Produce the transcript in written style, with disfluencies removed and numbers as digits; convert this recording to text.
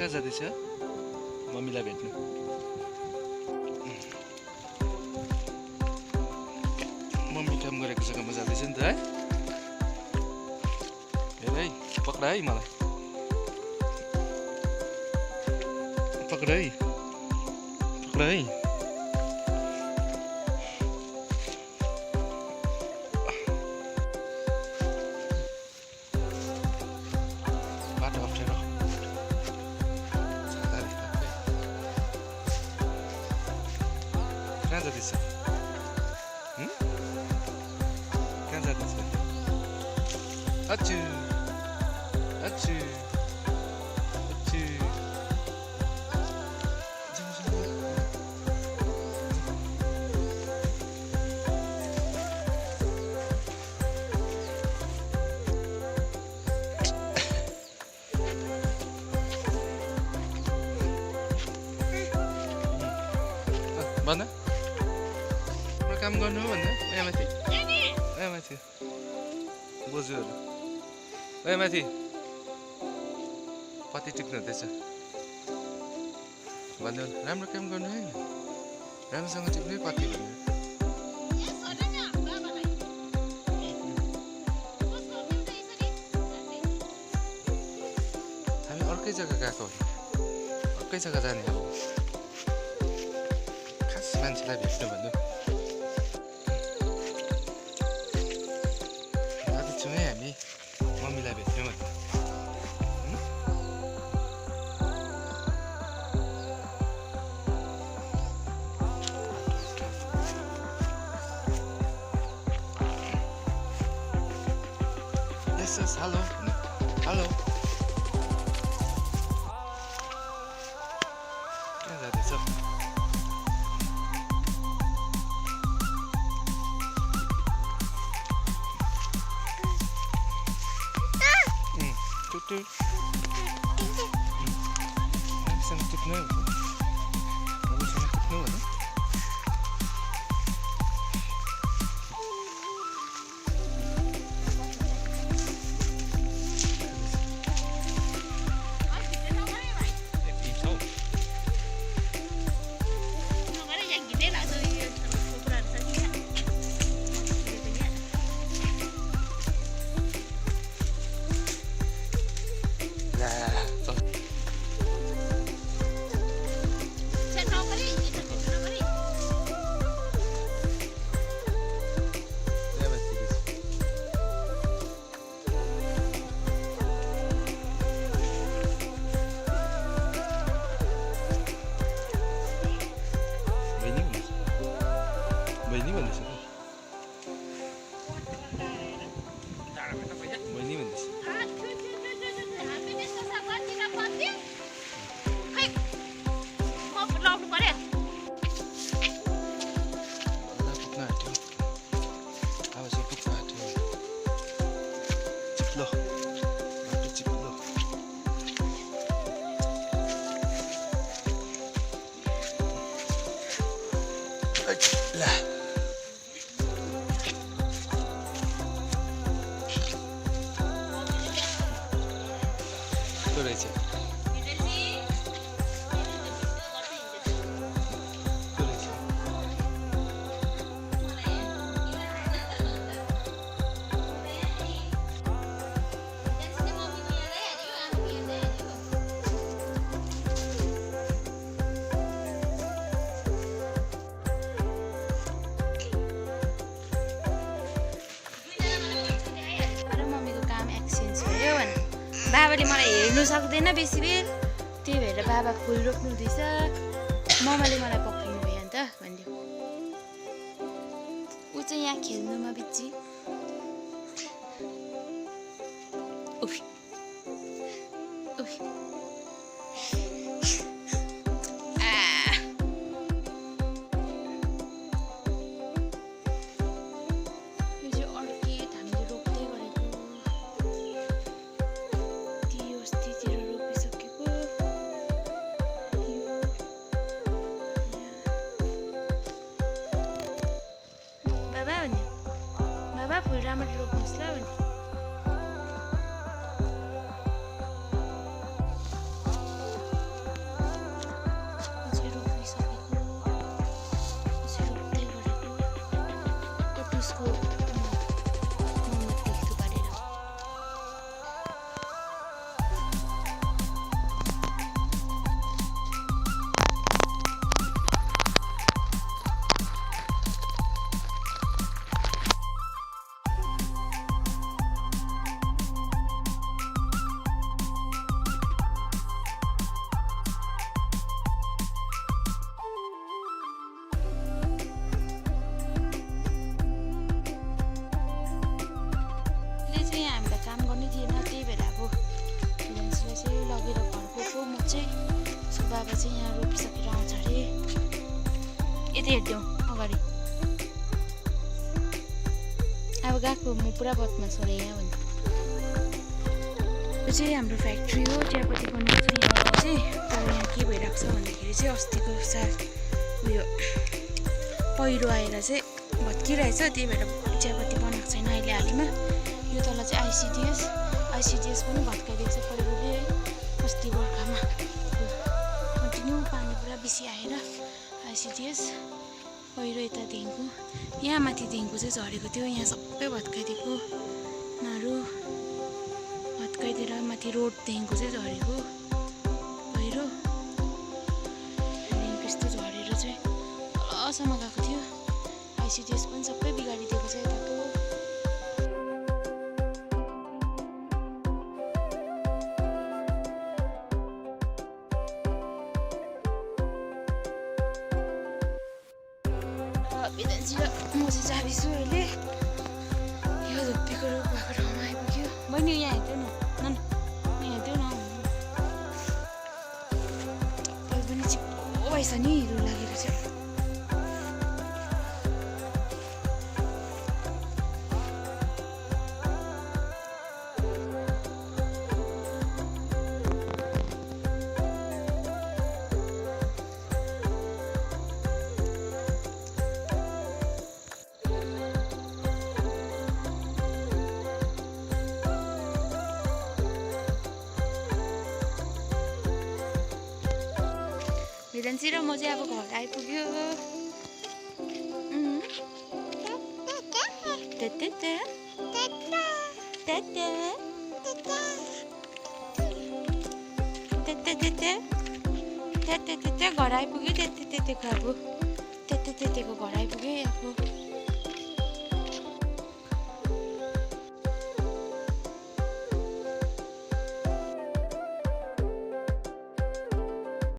कहाँ जाँदैछ मम्मीलाई भेट्नु मम्मी काम गरेको जग्गामा जाँदैछ नि त है हेर है पक्रा है मलाई पक्रा है पक्रा है बाटो अप्ठ्यारो कहाँ जाँदैछ कहाँ जाँदैछ अच्छु अच्छु अच्छु भन काम गर्नु हो भन्दा ए माथि ए माथि बोजूहरू ए माथि पत्ती टिप्नु हुँदैछ भन्नु राम्रो काम गर्नु है राम्रोसँग टिप्नु है पत्ती भन्नु हामी अर्कै जग्गा गएको अर्कै जग्गा जाने हो खास मान्छेलाई भेट्नु भन्नु जाँदैछौँ है हामी मम्मीलाई भेट्नु भन्नु यस यस हेलो हेलो कहाँ जाँदैछ राम्रोसँग टिप्नु है राम्रोसँग टिप्नु भने बहिनी भन्दैछ बहिनी भन्दैछ चिप्लो बाटो चिप्लो ला रहेछ बाबाले मलाई हेर्नु सक्दैन बेसी बेर त्यही भएर बाबा फुल रोप्नु हुँदैछ मम्माले मलाई पक्रिनु भयो अन्त भनिदियो ऊ चाहिँ यहाँ खेल्नुमा बिजी उफ उफ फुल राम्ररी रोप्नुहोस् ल भने उसको मोहम्मद देख्छु गरेर। काम गर्नै थिएन, त्यही भएर अब भेडान्सीलाई चाहिँ लगेर घर गएको म चाहिँ। सो बाबा चाहिँ यहाँ रोपिसकेर आउँछ अरे। यति हेरिदेऊ अगाडि। अब गएको म पुरा बदमास गरेँ यहाँ भन्नु। यो चाहिँ हाम्रो फ्याक्ट्री हो चियापत्ती बनाउँछ यहाँको चाहिँ। तर यहाँ के भइरहेको छ भन्दाखेरि चाहिँ अस्तिको साल उयो पहिरो आएर चाहिँ भत्किरहेछ, त्यही भएर चियापत्ती बनाएको छैन अहिले हालैमा। यो तल चाहिँ आइसिडिएस पनि भत्काइदिएको छ पहिरोले है। अस्ति बर्खामा कन्टिन्यू पानी पुरा बेसी आएर आइसिडिएस पहिरो यतादेखिको यहाँ माथिदेखिको चाहिँ झरेको थियो। यहाँ सबै भत्काइदिएको नाहरू भत्काइदिएर माथि रोडदेखिको चाहिँ झरेको पहिरो। त्यहाँदेखिको यस्तो झरेर चाहिँ तलसम्म गएको थियो। आइसिडिएस पनि सबै बिगारिदिएको छ यताको। वेदान्शी र म चाहिँ जाँदैछु अहिले। यो धुप्पीको रुख भएको ठाउँमा आइपुग्यो। बहिनी यहाँ हेर्दै न, यहाँ हेर्दै न। चप्पल पनि चिप्लो भएछ नि हिरो लागेको छ। भेदान्शी र म चाहिँ अब घर आइपुग्यो। घर आइपुग्यो। त्यतिको घर आइपुग्यो अब।